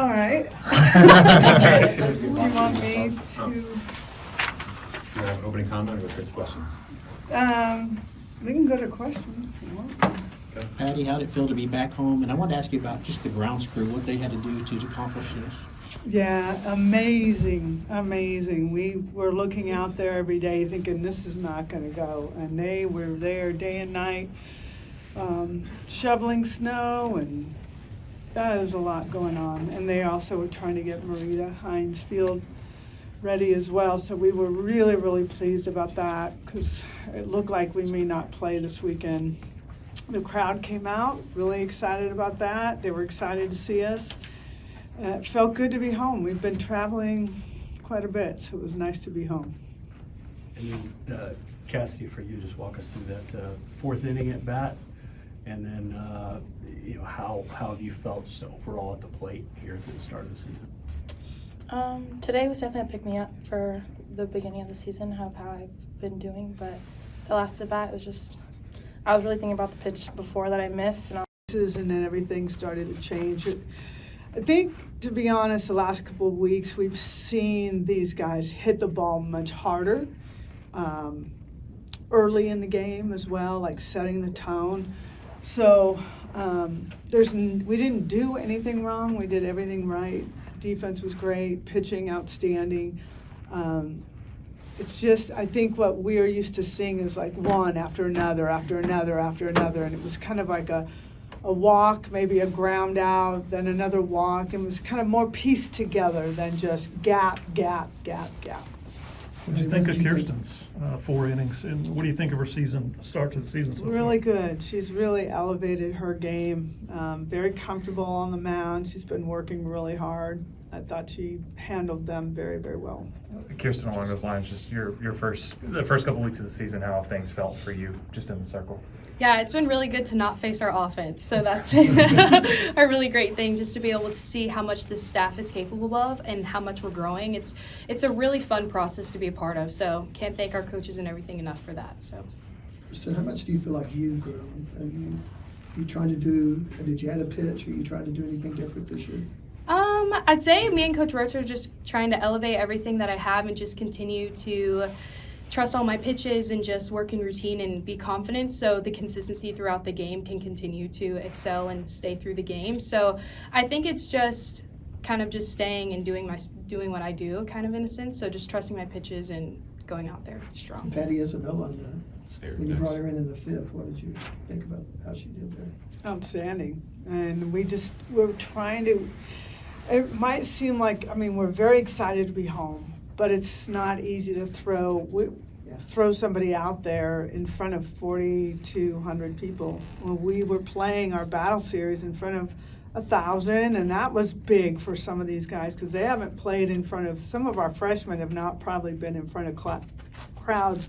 All right. Do you want me to? You have an opening comment or quick questions? We can go to questions if you want. Patty, how did it feel to be back home? And I wanted to ask you about just the grounds crew, what they had to do to accomplish this. Yeah, amazing, amazing. We were looking out there every day thinking this is not going to go. And they were there day and night shoveling snow, and there's a lot going on. And they also were trying to get Marita Hines Field ready as well. So we were really, really pleased about that because it looked like we may not play this weekend. The crowd came out, really excited about that. They were excited to see us. It felt good to be home. We've been traveling quite a bit, so it was nice to be home. And then, Kasidi, for you, just walk us through that fourth inning at bat, and then how have you felt just overall at the plate here through the start of the season? Today was definitely a pick-me-up for the beginning of the season, how I've been doing, but the last at bat was just, I was really thinking about the pitch before that I missed. And then everything started to change. I think, to be honest, the last couple of weeks we've seen these guys hit the ball much harder early in the game as well, like setting the tone. So we didn't do anything wrong. We did everything right. Defense was great, pitching outstanding. It's just, I think what we're used to seeing is like one after another, after another, after another, and it was kind of like a walk, maybe a ground out, then another walk. It was kind of more pieced together than just gap, gap, gap, gap. What do you think of Kierston's 4 innings, and what do you think of her start to the season so far? Really good. She's really elevated her game. Very comfortable on the mound. She's been working really hard. I thought she handled them very, very well. Kierston, along those lines, just the first couple weeks of the season, how have things felt for you just in the circle? yeah, it's been really good to not face our offense. So that's been a really great thing, just to be able to see how much this staff is capable of and how much we're growing. It's a really fun process to be a part of. So can't thank our coaches and everything enough for that. So. Kierston, how much do you feel like you've grown? Are you trying to do? Did you add a pitch? Are you trying to do anything different this year? I'd say me and Coach Roach are just trying to elevate everything that I have and just continue to trust all my pitches and just work in routine and be confident, so the consistency throughout the game can continue to excel and stay through the game. So I think it's just kind of just staying and doing what I do, kind of in a sense. So just trusting my pitches and going out there strong. And Patty Isabella when you brought her in the fifth, what did you think about how she did there? Outstanding. And we're trying to, it might seem like, we're very excited to be home, but it's not easy to throw somebody out there in front of 4,200 people. Well, we were playing our battle series in front of 1,000, and that was big for some of these guys because they haven't played in front of, some of our freshmen have not probably been in front of crowds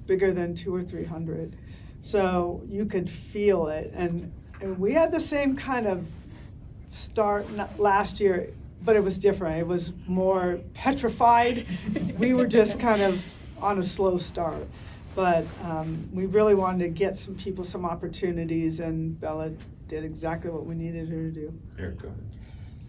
bigger than 200 or 300. So you could feel it. And we had the same kind of start last year, but it was different. It was more petrified. We were just kind of on a slow start. But we really wanted to get some people some opportunities, and Bella did exactly what we needed her to do. Eric, go ahead.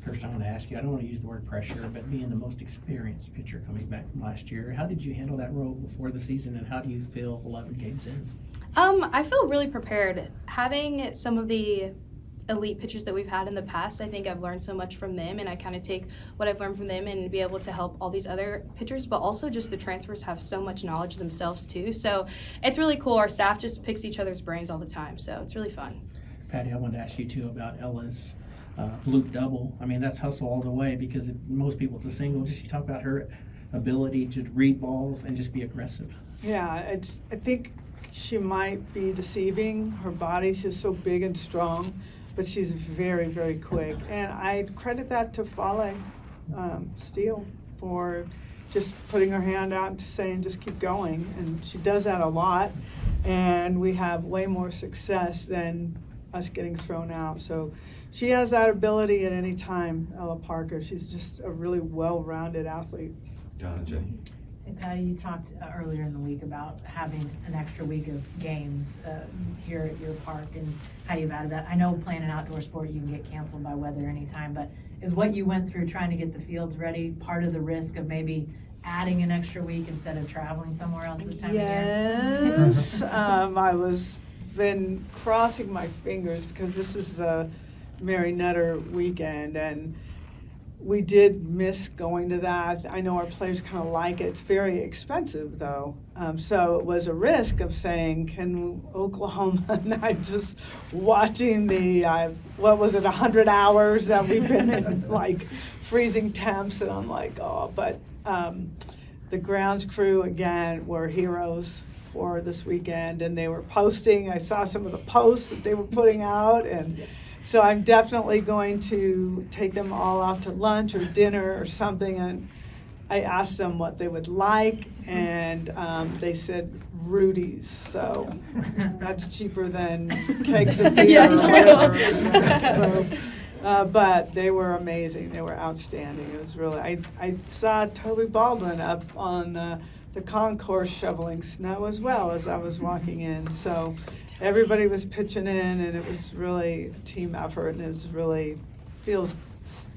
First, I want to ask you, I don't want to use the word pressure, but being the most experienced pitcher coming back from last year, how did you handle that role before the season, and how do you feel 11 games in? I feel really prepared. Having some of the elite pitchers that we've had in the past, I think I've learned so much from them, and I kind of take what I've learned from them and be able to help all these other pitchers, but also just the transfers have so much knowledge themselves too. So it's really cool. Our staff just picks each other's brains all the time, so it's really fun. Patty, I wanted to ask you too about Ella's bloop double. That's hustle all the way, because most people it's a single. Just you talk about her ability to read balls and just be aggressive. Yeah, I think she might be deceiving. Her body's just so big and strong, but she's very, very quick. And I credit that to Fale Steele for just putting her hand out and saying, just keep going. And she does that a lot. And we have way more success than us getting thrown out. So she has that ability at any time, Ella Parker. She's just a really well-rounded athlete. John and Jenny. Hey Patty, you talked earlier in the week about having an extra week of games here at your park and how you've added that. I know playing an outdoor sport, you can get canceled by weather anytime, but is what you went through trying to get the fields ready part of the risk of maybe adding an extra week instead of traveling somewhere else this time of year? Yes, I was been crossing my fingers because this is a Mary Nutter weekend, and we did miss going to that. I know our players kind of like it. It's very expensive though. So it was a risk of saying, can Oklahoma, and I just watching the, what was it, 100 hours that we've been in like freezing temps, and I'm like, oh, but the grounds crew again were heroes for this weekend, and they were posting. I saw some of the posts that they were putting out, and so I'm definitely going to take them all out to lunch or dinner or something, and I asked them what they would like, and they said Rudy's, so that's cheaper than kegs of beer Yeah, or true. whatever. So, but they were amazing. They were outstanding. It was really, I saw Toby Baldwin up on the concourse shoveling snow as well as I was walking in. So everybody was pitching in, and it was really a team effort, and it was really feels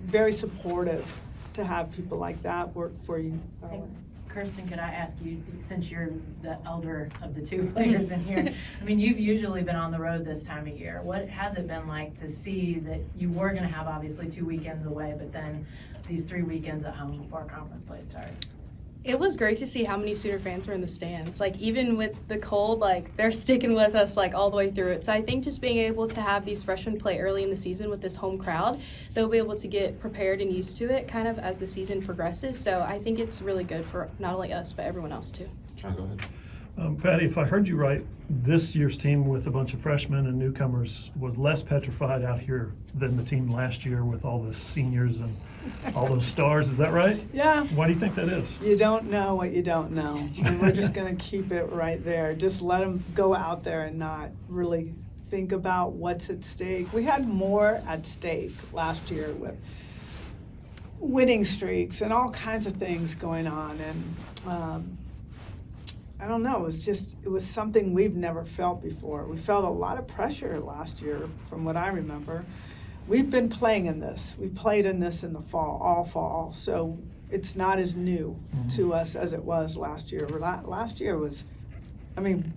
very supportive to have people like that work for you. Hey, Kierston, could I ask you, since you're the elder of the two players in here, I mean, you've usually been on the road this time of year. What has it been like to see that you were going to have obviously 2 weekends away, but then these 3 weekends at home before conference play starts? It was great to see how many Sooner fans were in the stands. Like, even with the cold, like, they're sticking with us, like, all the way through it. So I think just being able to have these freshmen play early in the season with this home crowd, they'll be able to get prepared and used to it kind of as the season progresses. So I think it's really good for not only us, but everyone else, too. John, go ahead. Patty, if I heard you right, this year's team with a bunch of freshmen and newcomers was less petrified out here than the team last year with all the seniors and all those stars. Is that right? Yeah. Why do you think that is? You don't know what you don't know. And we're just going to keep it right there. Just let them go out there and not really think about what's at stake. We had more at stake last year with winning streaks and all kinds of things going on. And I don't know, it was something we've never felt before. We felt a lot of pressure last year from what I remember. We've been playing in this. We played in this in the fall, all fall. So it's not as new to us as it was last year. Last year was, I mean,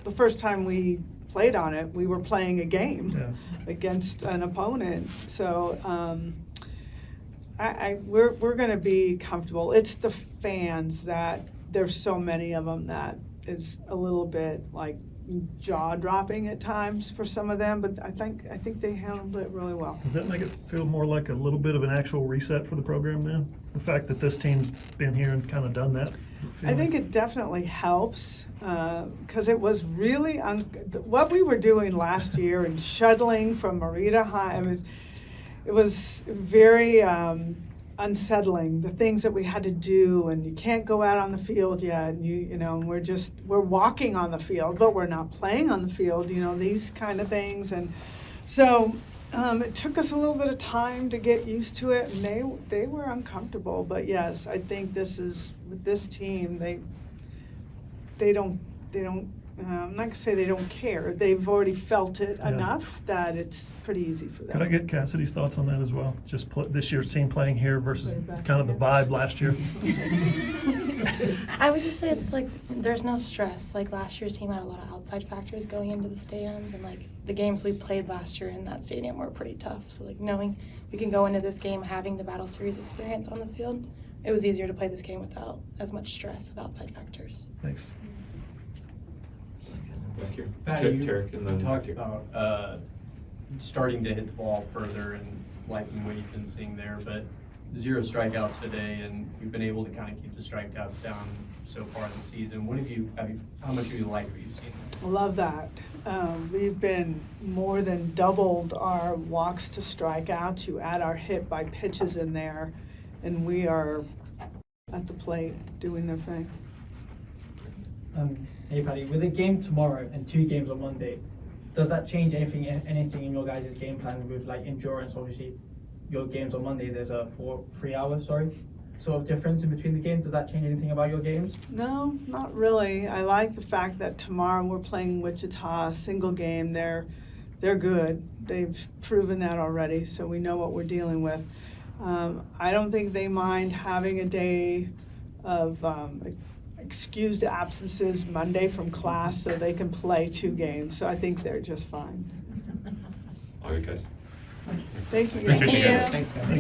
the first time we played on it, we were playing a game against an opponent. So we're going to be comfortable. It's the fans that there's so many of them that is a little bit like jaw-dropping at times for some of them, but I think they handled it really well. Does that make it feel more like a little bit of an actual reset for the program then? The fact that this team's been here and kind of done that? I think it definitely helps because it was really what we were doing last year and shuttling from Marita High. It was very unsettling, the things that we had to do, and you can't go out on the field yet, and you know, we're walking on the field, but we're not playing on the field, you know, these kind of things. And so it took us a little bit of time to get used to it, and they were uncomfortable. But yes, I think with this team, they don't I'm not going to say they don't care. They've already felt it enough that it's pretty easy for them. Could I get Cassidy's thoughts on that as well? Just this year's team playing here versus kind of the vibe last year? I would just say it's like there's no stress. Like last year's team had a lot of outside factors going into the stands, and like the games we played last year in that stadium were pretty tough. So like knowing we can go into this game having the Battle Series experience on the field, it was easier to play this game without as much stress of outside factors. Thanks. Back here. Patty, you Tarek, and then talked about starting to hit the ball further and liking what you've been seeing there, but 0 strikeouts today, and you've been able to kind of keep the strikeouts down so far this season. How much have you liked what you've seen? I love that. We've been more than doubled our walks to strikeouts. You add our hit by pitches in there, and we are at the plate doing their thing. Hey Patty, with a game tomorrow and 2 games on Monday, does that change anything in your guys' game plan with like endurance? Obviously, your games on Monday there's a 3 hours, sort of difference in between the games? Does that change anything about your games? No, not really. I like the fact that tomorrow we're playing Wichita, single game. They're good. They've proven that already, so we know what we're dealing with. I don't think they mind having a day of excused absences Monday from class so they can play 2 games. So I think they're just fine. All right, guys. Thank you. Appreciate you guys. Thanks, guys.